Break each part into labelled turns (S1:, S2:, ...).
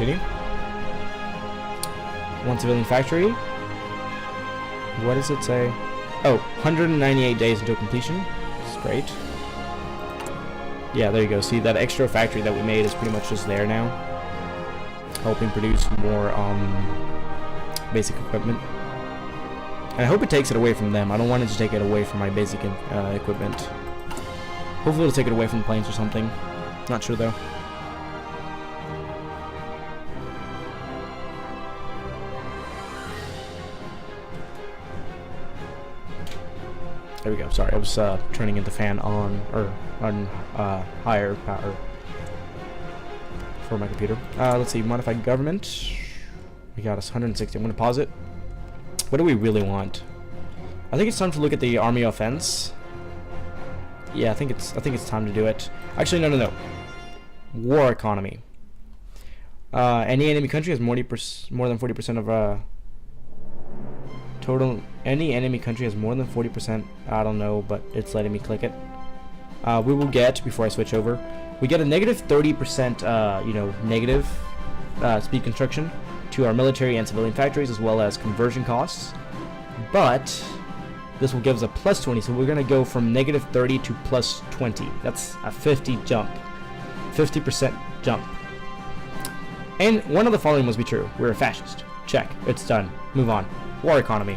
S1: continue. One civilian factory. What does it say? Oh, 198 days until completion. That's great. Yeah, there you go. See, that extra factory that we made is pretty much just there now, helping produce more basic equipment. And I hope it takes it away from them. I don't want it to take it away from my basic equipment. Hopefully it'll take it away from the planes or something. Not sure though. There we go. Sorry, I was turning the fan on higher power for my computer. Let's see, modify government. We got us 160. I'm gonna pause it. What do we really want? I think it's time to look at the army offense. Yeah, I think it's time to do it. Actually, no. War economy. Any enemy country has more than 40% of total. Any enemy country has more than 40%. I don't know, but it's letting me click it. We will get, before I switch over, we get a negative 30%, negative speed construction to our military and civilian factories, as well as conversion costs. But this will give us a plus 20, so we're going to go from negative 30 to plus 20. That's a 50% jump. And one of the following must be true. We're a fascist. Check. It's done. Move on. War economy.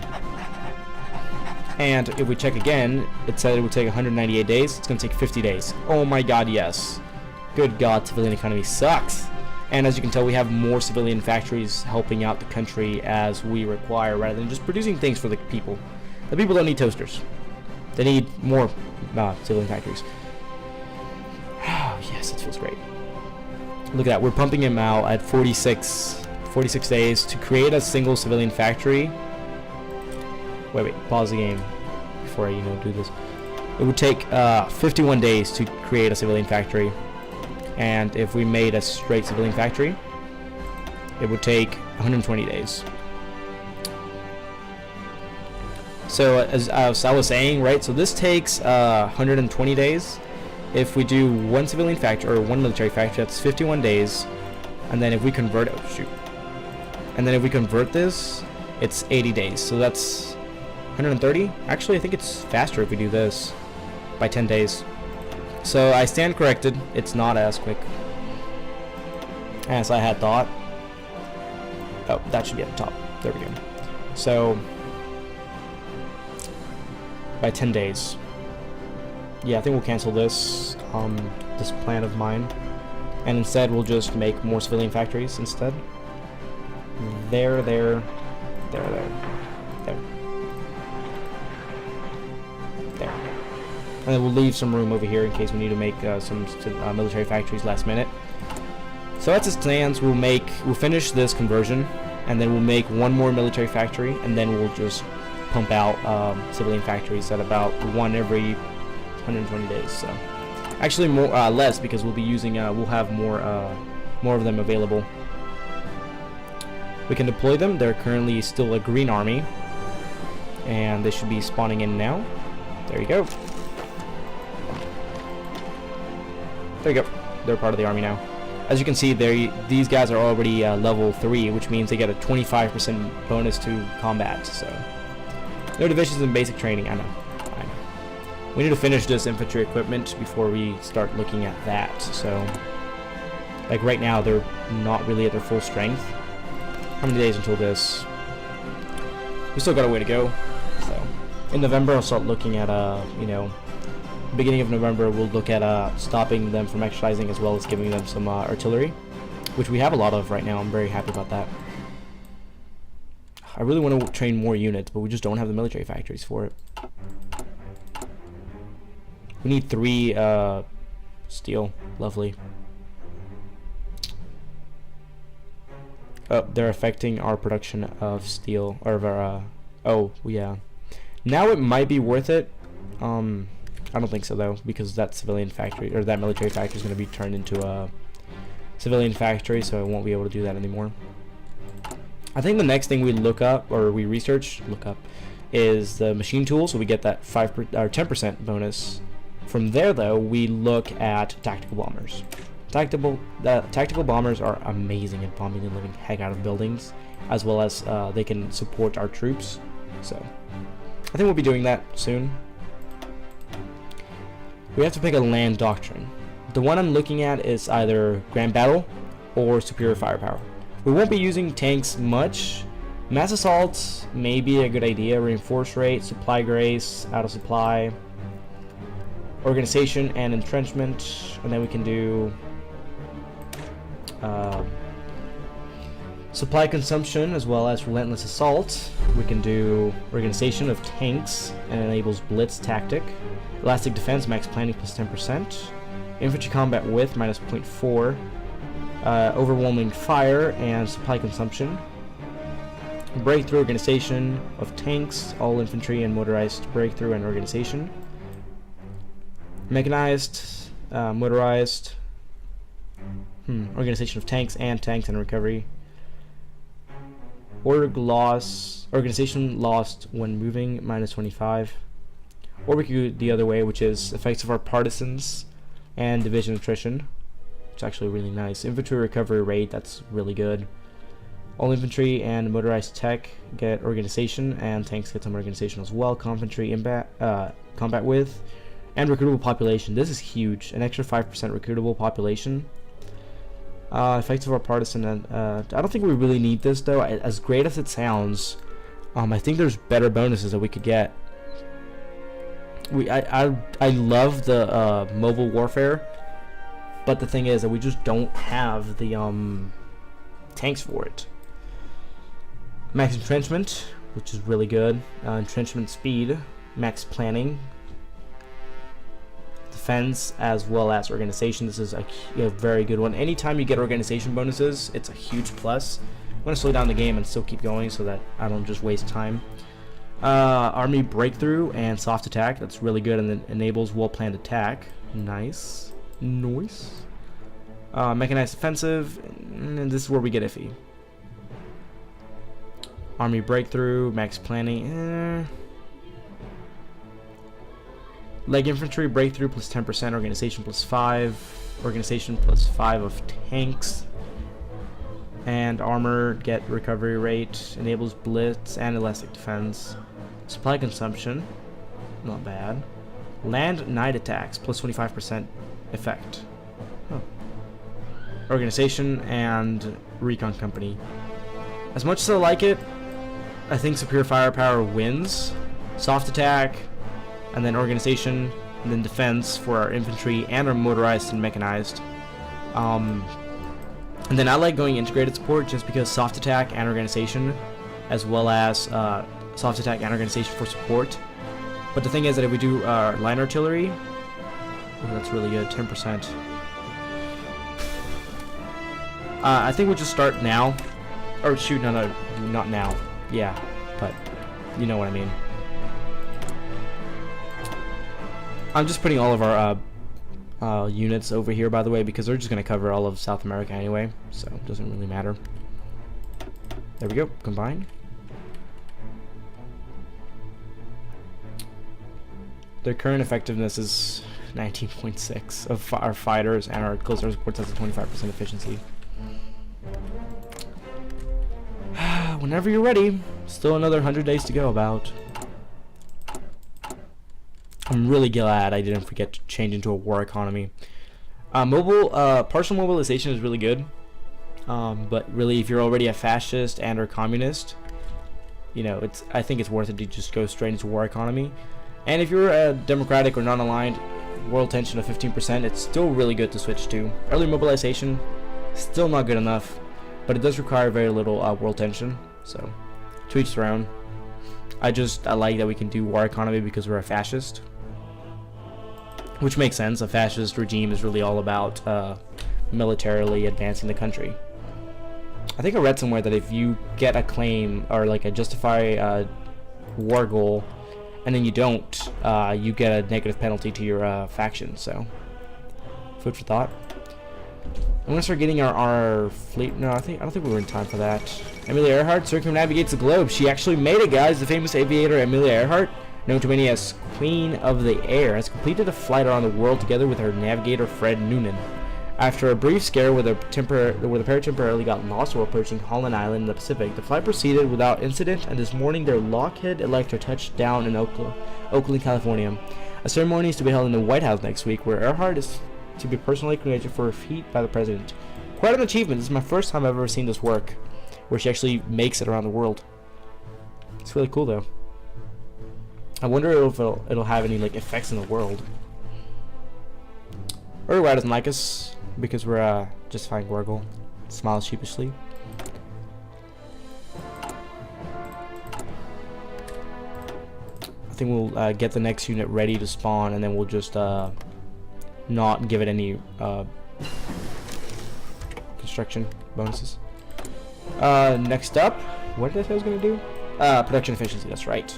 S1: And if we check again, it said it would take 198 days. It's going to take 50 days. Oh my god, yes. Good god, civilian economy sucks. And as you can tell, we have more civilian factories helping out the country as we require, rather than just producing things for the people. The people don't need toasters. They need more civilian factories. Oh, yes, it feels great. Look at that. We're pumping him out at 46 days to create a single civilian factory. Wait, pause the game before I do this. It would take 51 days to create a civilian factory, and if we made a straight civilian factory, it would take 120 days. So as I was saying, right, so this takes 120 days. If we do one civilian factory or one military factory, that's 51 days, and then if we convert it, and then if we convert this, it's 80 days. So that's 130. Actually, I think it's faster if we do this by 10 days. So I stand corrected. It's not as quick as I had thought. Oh, that should be at the top. There we go. So by 10 days. Yeah, I think we'll cancel this this plan of mine, and instead we'll just make more civilian factories instead. There. And then we'll leave some room over here in case we need to make some military factories last minute. So as it stands, we'll finish this conversion, and then we'll make one more military factory, and then we'll just pump out civilian factories at about one every 120 days. So actually more less, because we'll be using we'll have more of them available. We can deploy them. They're currently still a green army, and they should be spawning in now. There you go. There you go. They're part of the army now. As you can see, these guys are already level 3, which means they get a 25% bonus to combat. So no divisions in basic training. I know. We need to finish this infantry equipment before we start looking at that. So, like right now, they're not really at their full strength. How many days until this? We still got a way to go. So, in November, I'll start looking at beginning of November, we'll look at stopping them from exercising, as well as giving them some artillery, which we have a lot of right now. I'm very happy about that. I really want to train more units, but we just don't have the military factories for it. We need 3 steel. Lovely. Oh, they're affecting our production of steel, or of our, oh yeah. Now it might be worth it. I don't think so though, because that civilian factory, or that military factory, is going to be turned into a civilian factory, so I won't be able to do that anymore. I think the next thing we look up, or we look up, is the machine tool, so we get that 10% bonus. From there though, we look at tactical bombers. The tactical bombers are amazing at bombing the living heck out of buildings, as well as they can support our troops. So I think we'll be doing that soon. We have to pick a land doctrine. The one I'm looking at is either Grand Battle or Superior Firepower. We won't be using tanks much. Mass Assault may be a good idea. Reinforce Rate, Supply Grace, Out of Supply, Organization and Entrenchment, and then we can do Supply Consumption as well as Relentless Assault. We can do Organization of Tanks and enables Blitz Tactic. Elastic Defense, Max Planning plus 10%. Infantry Combat Width minus 0.4. Overwhelming Fire and Supply Consumption. Breakthrough Organization of Tanks, all infantry and motorized breakthrough and organization. Mechanized, motorized, organization of tanks and recovery. Organization lost when moving minus 25. Or we could do the other way, which is effects of our partisans and division attrition. It's actually really nice. Infantry recovery rate, that's really good. All infantry and motorized tech get organization, and tanks get some organization as well. Combat width and recruitable population. This is huge. An extra 5% recruitable population. Effects of our partisan. And I don't think we really need this though. As great as it sounds, I think there's better bonuses that we could get. I love the mobile warfare, but the thing is that we just don't have the tanks for it. Max entrenchment, which is really good. Entrenchment speed, max planning, defense, as well as organization. This is a very good one. Anytime you get organization bonuses, it's a huge plus. I'm going to slow down the game and still keep going so that I don't just waste time. Army breakthrough and soft attack. That's really good, and then enables well-planned attack. Nice. Nice. Mechanized offensive, and this is where we get iffy. Army breakthrough, max planning. Leg infantry breakthrough plus 10%, organization plus 5, organization plus 5 of tanks, and armor get recovery rate, enables blitz and elastic defense. Supply consumption, not bad. Land night attacks plus 25% effect. Huh. Organization and recon company. As much as I like it, I think superior firepower wins. Soft attack, and then organization, and then defense for our infantry and our motorized and mechanized. And then I like going integrated support just because soft attack and organization, as well as soft attack and organization for support. But the thing is that if we do line artillery, that's really good, 10%. I think we'll just start now. Or shoot, no, not now. Yeah, but you know what I mean. I'm just putting all of our units over here, by the way, because they're just going to cover all of South America anyway, so it doesn't really matter. There we go, combine. Their current effectiveness is 19.6 of our fighters, and our close air supports has a 25% efficiency. Whenever you're ready. Still another 100 days to go about. I'm really glad I didn't forget to change into a war economy. Partial mobilization is really good. But really, if you're already a fascist and or communist, you know, I think it's worth it to just go straight into war economy. And if you're a democratic or non-aligned, world tension of 15%, it's still really good to switch to. Early mobilization, still not good enough, but it does require very little world tension. So, to each their own. I like that we can do war economy because we're a fascist. Which makes sense. A fascist regime is really all about militarily advancing the country. I think I read somewhere that if you get a claim or like a justify war goal and then you don't, you get a negative penalty to your faction. So, food for thought. I'm gonna start getting our fleet. No, I don't think we're in time for that. Amelia Earhart circumnavigates the globe. She actually made it, guys. The famous aviator Amelia Earhart, known to many as Queen of the Air, has completed a flight around the world together with her navigator Fred Noonan. After a brief scare where the pair temporarily got lost while approaching Holland Island in the Pacific, the flight proceeded without incident, and this morning their Lockheed Electra touched down in Oakland, California. A ceremony is to be held in the White House next week, where Earhart is to be personally congratulated for a feat by the president. Quite an achievement. This is my first time I've ever seen this work, where she actually makes it around the world. It's really cool, though. I wonder if it'll have any like effects in the world. Uruguay doesn't like us because we're justifying Gorgle. Smiles sheepishly. I think we'll get the next unit ready to spawn, and then we'll just not give it any construction bonuses. Next up, what did I say I was gonna do? Production efficiency. That's right.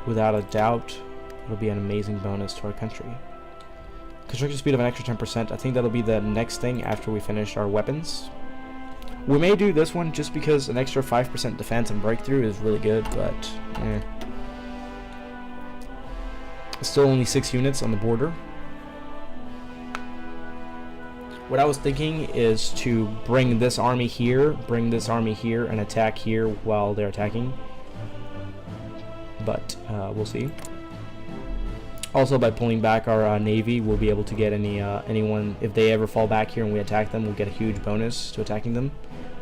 S1: Without a doubt, it'll be an amazing bonus to our country. Construction speed of an extra 10%. I think that'll be the next thing after we finish our weapons. We may do this one just because an extra 5% defense and breakthrough is really good, but still only 6 units on the border. What I was thinking is to bring this army here, and attack here while they're attacking. But we'll see. Also, by pulling back our navy, we'll be able to get anyone, if they ever fall back here and we attack them, we'll get a huge bonus to attacking them.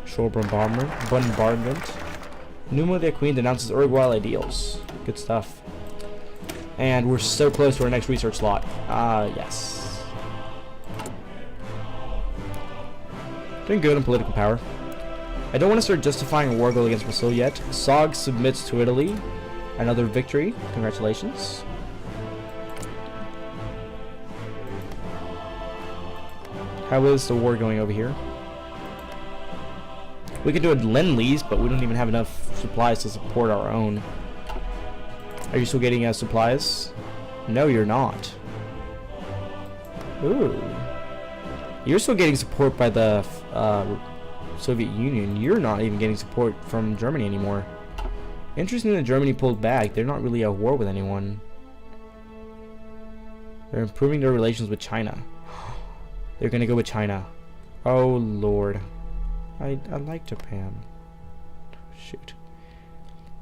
S1: Shore bombardment. Numa the Queen denounces Uruguay ideals. Good stuff. And we're so close to our next research slot. Yes. Doing good in political power. I don't want to start justifying a war goal against Brazil yet. SOG submits to Italy. Another victory. Congratulations. How is the war going over here? We can do a Lend-Lease, but we don't even have enough supplies to support our own. Are you still getting supplies? No, you're not. Ooh. You're still getting support by the Soviet Union. You're not even getting support from Germany anymore. Interesting that Germany pulled back. They're not really at war with anyone. They're improving their relations with China. They're gonna go with China. Oh Lord. I like Japan. Shoot.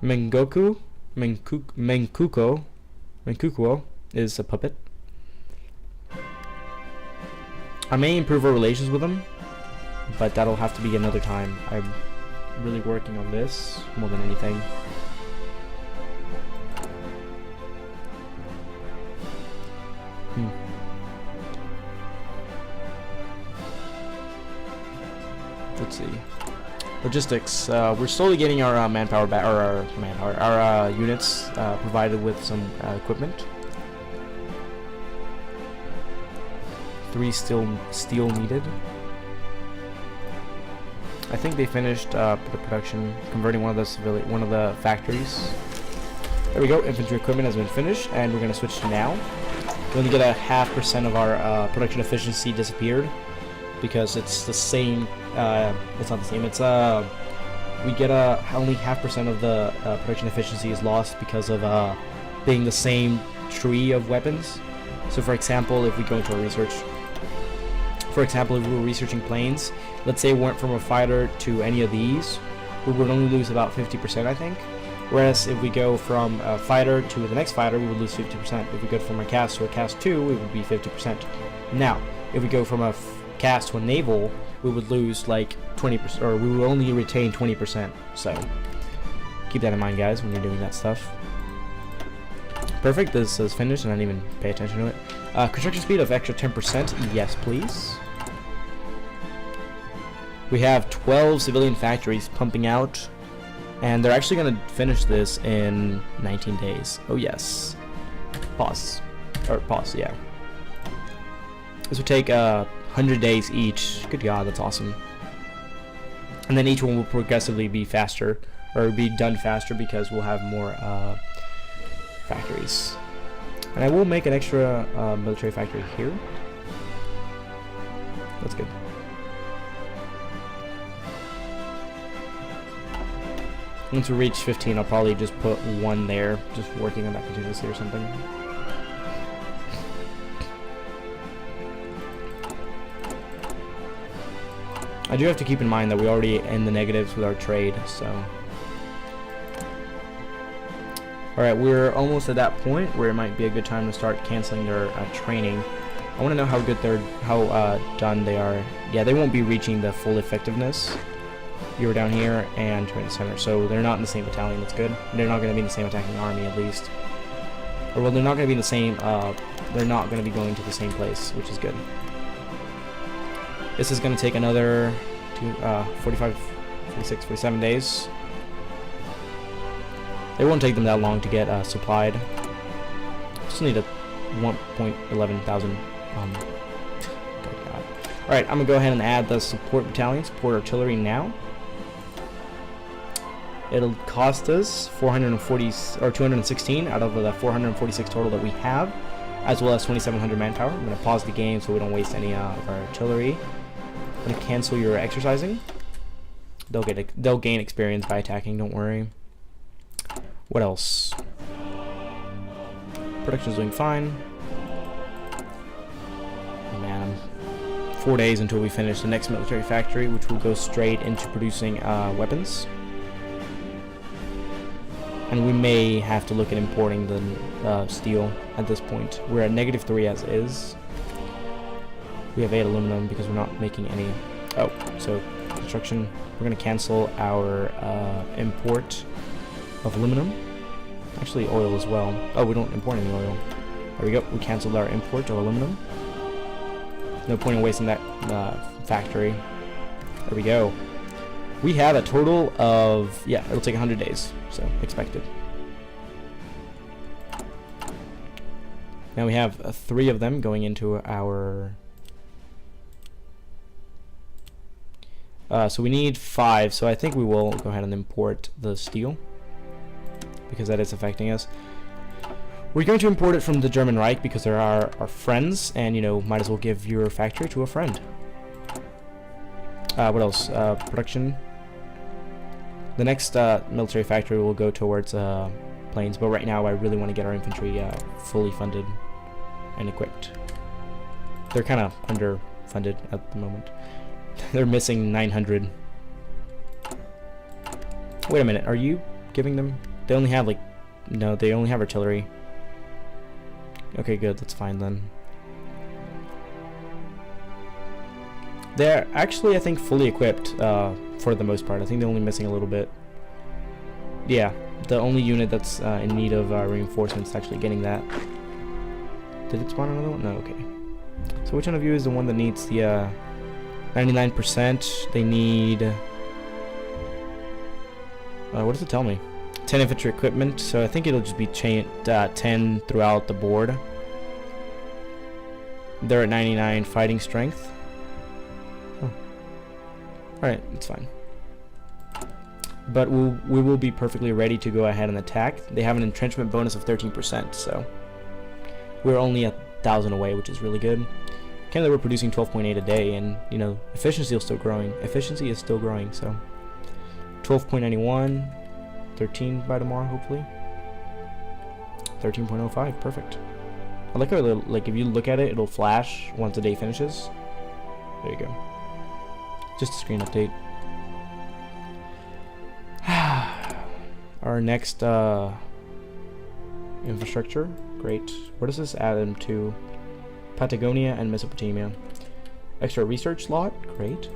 S1: Menkuko is a puppet. I may improve our relations with them, but that'll have to be another time. I'm really working on this more than anything. Let's see. Logistics. We're slowly getting our manpower back, or our units provided with some equipment. 3 steel needed. I think they finished the production, converting one of the factories. There we go. Infantry equipment has been finished, and we're gonna switch to now. We only get a 0.5% of our production efficiency disappeared because it's the same. It's not the same. It's we get only 0.5% of the production efficiency is lost because of being the same tree of weapons. So, for example, if we go into our research, if we were researching planes, let's say we went from a fighter to any of these, we would only lose about 50%, I think. Whereas if we go from a fighter to the next fighter, we would lose 50%. If we go from a cast to a cast 2, it would be 50%. Now, if we go from a cast to a naval, we would lose like 20%, or we would only retain 20%. So keep that in mind, guys, when you're doing that stuff. Perfect. This is finished, and I didn't even pay attention to it. Construction speed of extra 10%. Yes, please. We have 12 civilian factories pumping out, and they're actually going to finish this in 19 days. Oh yes. Pause. Yeah. This would take 100 days each. Good God, that's awesome. And then each one will progressively be faster, or be done faster, because we'll have more factories. And I will make an extra military factory here. That's good. Once we reach 15, I'll probably just put 1 there, just working on that continuously or something. I do have to keep in mind that we're already in the negatives with our trade, so. Alright, we're almost at that point where it might be a good time to start canceling their training. I want to know how good done they are. Yeah, they won't be reaching the full effectiveness. You're down here and you're in the center, so they're not in the same battalion. That's good. They're not going to be in the same attacking army, at least. Or well, they're not going to be in the same. They're not going to be going to the same place, which is good. This is going to take another 45, 46, 47 days. It won't take them that long to get supplied. Still need a 1.11 thousand. Alright, I'm going to go ahead and add the support battalion, support artillery now. It'll cost us 440 or 216 out of the 446 total that we have, as well as 2,700 manpower. I'm going to pause the game so we don't waste any of our artillery. I'm going to cancel your exercising. They'll gain experience by attacking. Don't worry. What else? Production's doing fine. Oh, man, 4 days until we finish the next military factory, which will go straight into producing weapons. And we may have to look at importing the steel at this point. We're at -3 as is. We have 8 aluminum because we're not making any. Oh, so construction. We're going to cancel our import of aluminum. Actually, oil as well. Oh, we don't import any oil. There we go. We canceled our import of aluminum. No point in wasting that factory. There we go. We have a total of, yeah, it'll take 100 days, so expected. Now we have 3 of them going into our... so we need 5, so I think we will go ahead and import the steel, because that is affecting us. We're going to import it from the German Reich because they're our friends, and, you know, might as well give your factory to a friend. What else? Production. The next military factory will go towards planes, but right now I really want to get our infantry fully funded and equipped. They're kind of underfunded at the moment. They're missing 900. Wait a minute, are you giving them? They only have, like, no, they only have artillery. Okay, good, that's fine then. They're actually, I think, fully equipped for the most part. I think they're only missing a little bit. Yeah, the only unit that's in need of reinforcements is actually getting that. Did it spawn another one? No, okay. So which one of you is the one that needs the 99%? They need... what does it tell me? 10 infantry equipment, so I think it'll just be 10 throughout the board. They're at 99 fighting strength. Alright, it's fine. But we will be perfectly ready to go ahead and attack. They have an entrenchment bonus of 13%, so we're only 1,000 away, which is really good. Canada, we're producing 12.8 a day, and, you know, efficiency is still growing. Efficiency is still growing, so 12.91, 13 by tomorrow, hopefully. 13.05, perfect. I like how, like, if you look at it, it'll flash once the day finishes. There you go. Just a screen update. Our next infrastructure, great. Where does this add them to? Patagonia and Mesopotamia. Extra research slot, great.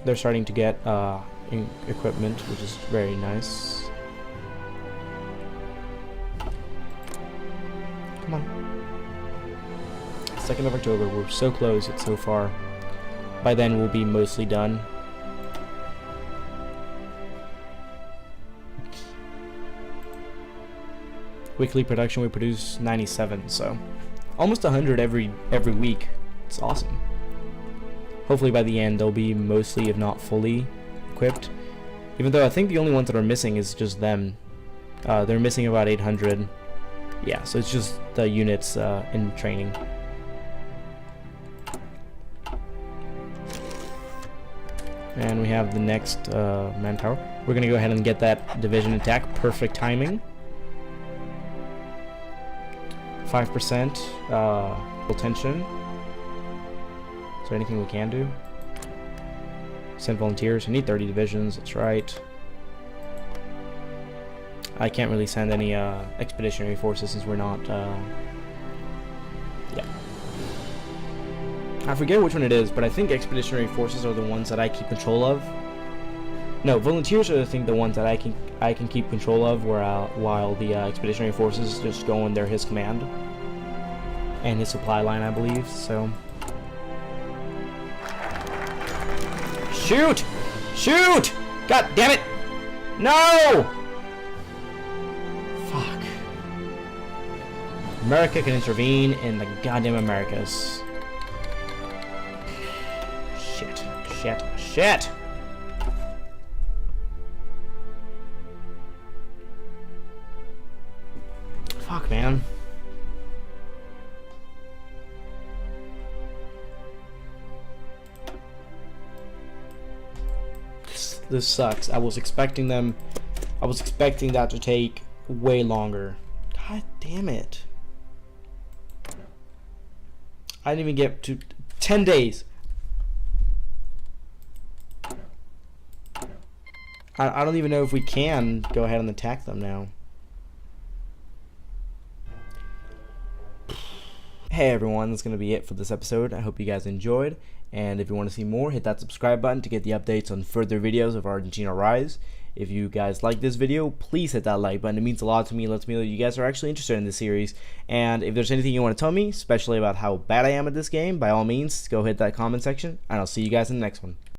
S1: They're starting to get equipment, which is very nice. Come on. 2nd of October, we're so close, it's so far. By then we'll be mostly done. Weekly production, we produce 97, so almost 100 every week. It's awesome. Hopefully by the end they'll be mostly, if not fully, equipped. Even though I think the only ones that are missing is just them. They're missing about 800. Yeah, so it's just the units in training. And we have the next manpower. We're gonna go ahead and get that division attack. Perfect timing. 5% tension. there anything we can do? Send volunteers. I need 30 divisions. That's right. I can't really send any expeditionary forces since we're not. Yeah. I forget which one it is, but I think expeditionary forces are the ones that I keep control of. No, volunteers are the ones that I can keep control of, while the expeditionary forces just go under his command and his supply line, I believe. So. Shoot! Shoot! God damn it! No! Fuck. America can intervene in the goddamn Americas. Shit. Shit. Shit! Fuck, man. This sucks. I was expecting that to take way longer. God damn it. I didn't even get to 10 days. I don't even know if we can go ahead and attack them now. Hey everyone, that's going to be it for this episode. I hope you guys enjoyed, and if you want to see more, hit that subscribe button to get the updates on further videos of Argentina Rise. If you guys like this video, please hit that like button. It means a lot to me. It lets me know that you guys are actually interested in this series. And if there's anything you want to tell me, especially about how bad I am at this game, by all means, go hit that comment section, and I'll see you guys in the next one.